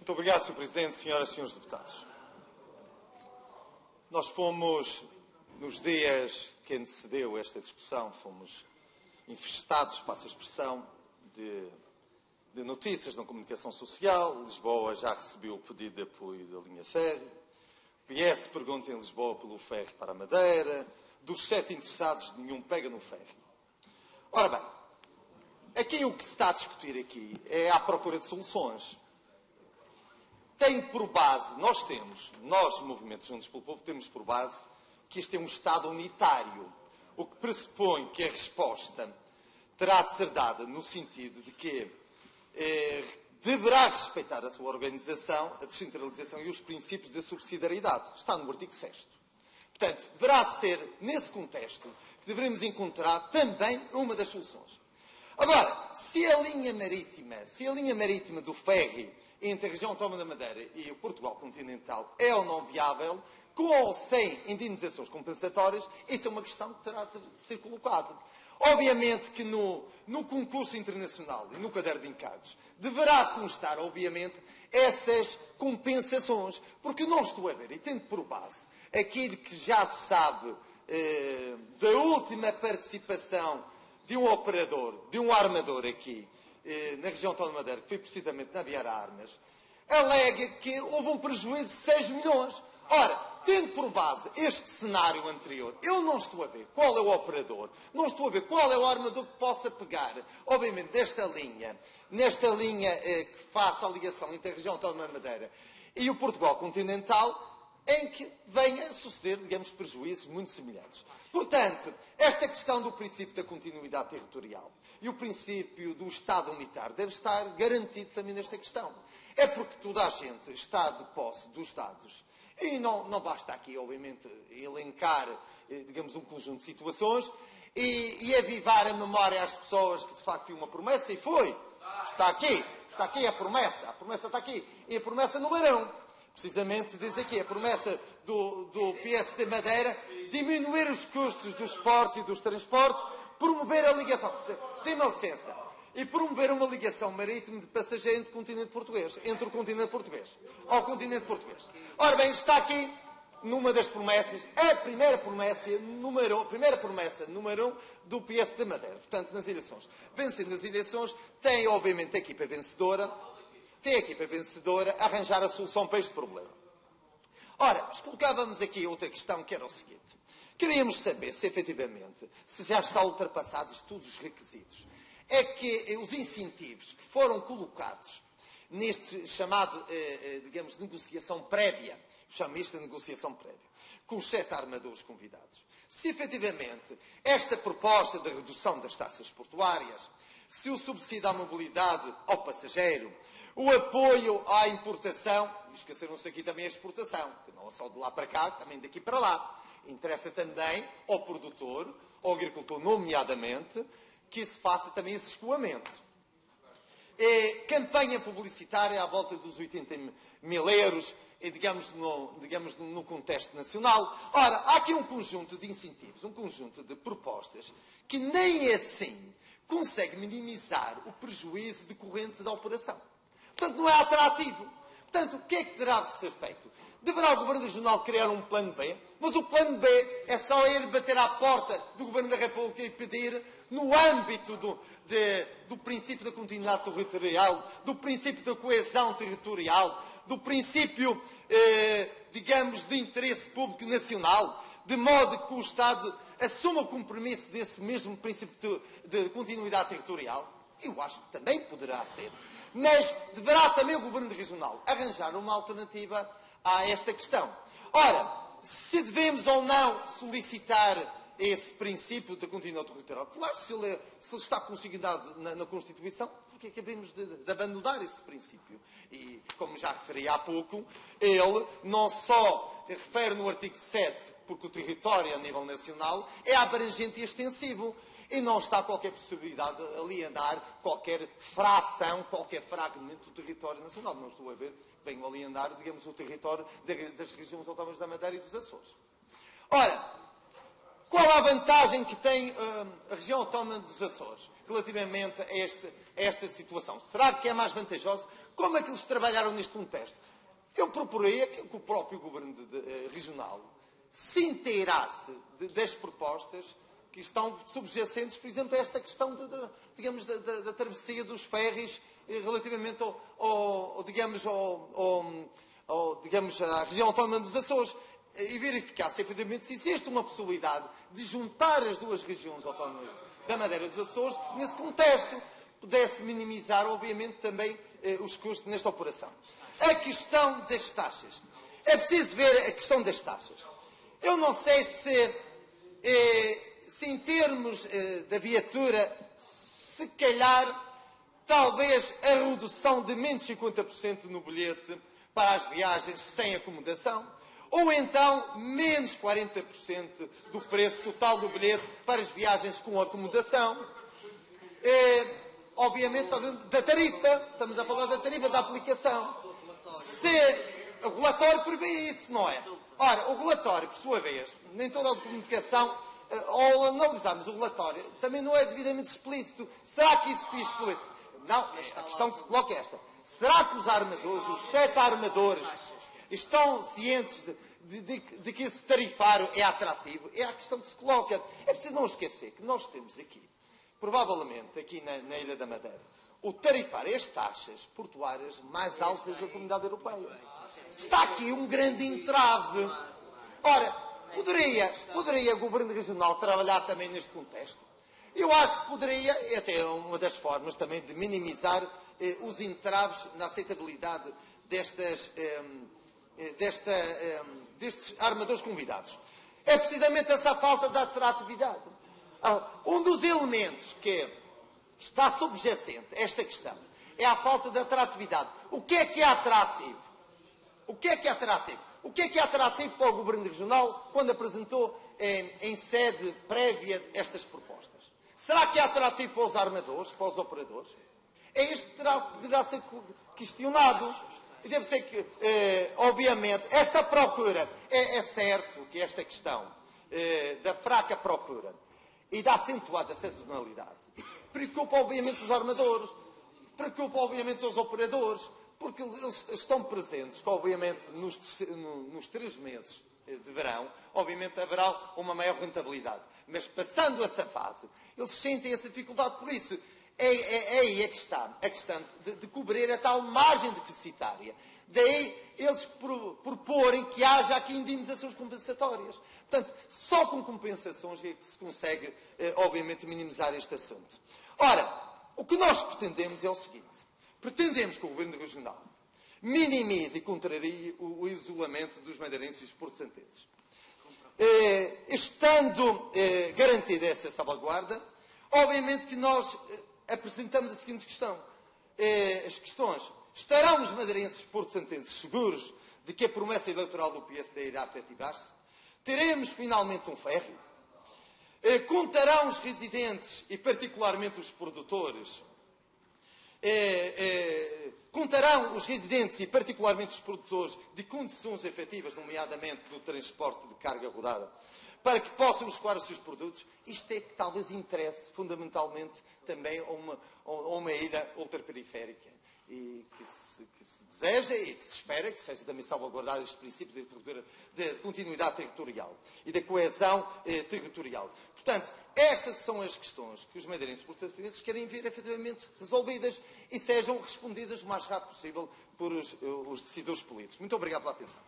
Muito obrigado, Sr. Presidente, senhoras e senhores deputados. Nós fomos, nos dias que antecedeu esta discussão, fomos infestados, passa a expressão, de notícias na comunicação social. Lisboa já recebeu o pedido de apoio da linha ferro. O PS pergunta em Lisboa pelo ferro para a Madeira. Dos 7 interessados, nenhum pega no ferro. Ora bem, aqui o que se está a discutir aqui é à procura de soluções. Tem por base, nós, Movimentos Juntos pelo Povo, temos por base que isto é um Estado unitário, o que pressupõe que a resposta terá de ser dada no sentido de que deverá respeitar a sua organização, a descentralização e os princípios da subsidiariedade. Está no artigo 6º. Portanto, deverá ser, nesse contexto, que devemos encontrar também uma das soluções. Agora, se a linha marítima do ferry entre a região autónoma da Madeira e o Portugal continental é ou não viável, com ou sem indemnizações compensatórias, isso é uma questão que terá de ser colocada. Obviamente que no concurso internacional e no caderno de encargos deverá constar, obviamente, essas compensações, porque não estou a ver, e tendo por base aquilo que já se sabe da última participação de um operador, de um armador aqui, na região autónoma da Madeira, que foi precisamente na Beara Armas, alega que houve um prejuízo de 6 milhões. Ora, tendo por base este cenário anterior, eu não estou a ver qual é o operador, não estou a ver qual é o armador que possa pegar, obviamente, nesta linha que faça a ligação entre a região autónoma da Madeira e o Portugal continental, em que venha a suceder, digamos, prejuízos muito semelhantes. Portanto, esta questão do princípio da continuidade territorial e o princípio do Estado unitário deve estar garantido também nesta questão. É porque toda a gente está de posse dos dados e não basta aqui, obviamente, elencar, digamos, um conjunto de situações e avivar a memória às pessoas que, de facto, foi uma promessa e foi. Está aqui a promessa está aqui. E a promessa número 1. Precisamente diz aqui a promessa do PSD Madeira, diminuir os custos dos portos e dos transportes, promover a ligação, tem-me licença, e promover uma ligação marítima de passageiros entre o continente português ao continente português. Ora bem, está aqui numa das promessas, a primeira promessa número 1 do PSD Madeira. Portanto, nas eleições. Vencendo as eleições, tem obviamente a equipa vencedora, arranjar a solução para este problema. Ora, colocávamos aqui outra questão, que era o seguinte. Queríamos saber se, efetivamente, se já está ultrapassados todos os requisitos. É que os incentivos que foram colocados neste chamado, digamos, negociação prévia, chamo isto de negociação prévia, com os 7 armadores convidados, se, efetivamente, esta proposta de redução das taxas portuárias, se o subsídio à mobilidade ao passageiro, o apoio à importação, esqueceram-se aqui também a exportação, que não é só de lá para cá, também daqui para lá. Interessa também ao produtor, ao agricultor, nomeadamente, que se faça também esse escoamento. Campanha publicitária à volta dos 80 mil euros, digamos no contexto nacional. Ora, há aqui um conjunto de incentivos, um conjunto de propostas, que nem assim consegue minimizar o prejuízo decorrente da operação. Portanto, não é atrativo. Portanto, o que é que terá de ser feito? Deverá o Governo Regional criar um plano B, mas o plano B é só ir bater à porta do Governo da República e pedir, no âmbito do princípio da continuidade territorial, do princípio da coesão territorial, do princípio, digamos, de interesse público nacional, de modo que o Estado assuma o compromisso desse mesmo princípio de continuidade territorial. Eu acho que também poderá ser. Mas deverá também o Governo Regional arranjar uma alternativa a esta questão. Ora, se devemos ou não solicitar esse princípio da continuidade territorial, claro, se ele está consignado na Constituição, porque é que devemos de abandonar esse princípio? E, como já referi há pouco, ele não só refere no artigo 7, porque o território a nível nacional é abrangente e extensivo. E não está qualquer possibilidade de alienar qualquer fração, qualquer fragmento do território nacional. Não estou a ver, venho alienar, digamos, o território das regiões autónomas da Madeira e dos Açores. Ora, qual a vantagem que tem a região autónoma dos Açores relativamente a esta situação? Será que é mais vantajosa? Como é que eles trabalharam neste contexto? Eu proporia que o próprio Governo regional se inteirasse das propostas que estão subjacentes, por exemplo, a esta questão da travessia dos ferries relativamente à região autónoma dos Açores, e verificar se efetivamente existe uma possibilidade de juntar as duas regiões autónomas da Madeira e dos Açores, nesse contexto, pudesse minimizar, obviamente, também os custos nesta operação. A questão das taxas. É preciso ver a questão das taxas. Eu não sei se em termos da viatura, se calhar, talvez a redução de menos 50% no bilhete para as viagens sem acomodação, ou então menos 40% do preço total do bilhete para as viagens com acomodação. Obviamente, da tarifa, estamos a falar da tarifa da aplicação. Se o relatório prevê isso, não é? Ora, o relatório, por sua vez, nem toda a comunicação, ao analisarmos o relatório, também não é devidamente explícito. Será que isso foi explícito? Não, a questão que se coloca é esta. Será que os armadores, os 7 armadores, estão cientes de que esse tarifário é atrativo? É a questão que se coloca. É preciso não esquecer que nós temos aqui, provavelmente aqui na Ilha da Madeira, o tarifário, as taxas portuárias mais altas da Comunidade Europeia. Está aqui um grande entrave. Ora, poderia o Governo Regional trabalhar também neste contexto? Eu acho que poderia, é até uma das formas também de minimizar os entraves na aceitabilidade destes armadores convidados. É precisamente essa falta de atratividade. Um dos elementos que está subjacente a esta questão é a falta de atratividade. O que é atrativo? O que é atrativo? O que é atrativo para o Governo Regional quando apresentou em sede prévia estas propostas? Será que é atrativo para os armadores, para os operadores? É isto que deverá ser questionado. E deve ser que, obviamente, esta procura, é certo que esta questão da fraca procura e da acentuada sazonalidade preocupa, obviamente, os armadores, preocupa, obviamente, os operadores, porque eles estão presentes, que, obviamente, nos 3 meses de verão, obviamente, haverá uma maior rentabilidade. Mas, passando essa fase, eles sentem essa dificuldade. Por isso, é aí a questão de cobrir a tal margem deficitária. Daí eles proporem que haja aqui indemnizações compensatórias. Portanto, só com compensações é que se consegue, obviamente, minimizar este assunto. Ora, o que nós pretendemos é o seguinte. Pretendemos que o Governo Regional minimize e contrarie o isolamento dos madeirenses e dos porto-santenses. Estando garantida essa salvaguarda, obviamente que nós apresentamos a seguinte questão. As questões. Estarão os madeirenses porto-santenses seguros de que a promessa eleitoral do PSD irá efetivar-se? Teremos finalmente um ferry? Contarão os residentes e particularmente os produtores? Contarão os residentes e particularmente os produtores de condições efetivas, nomeadamente do transporte de carga rodada, para que possam escoar os seus produtos? Isto é que talvez interesse fundamentalmente também a uma ilha ultraperiférica e que se deseja e que se espera que seja também salvaguardado este princípio de continuidade territorial e da coesão territorial. Portanto, estas são as questões que os madeirenses e portugueses querem ver efetivamente resolvidas e sejam respondidas o mais rápido possível por os decisores políticos. Muito obrigado pela atenção.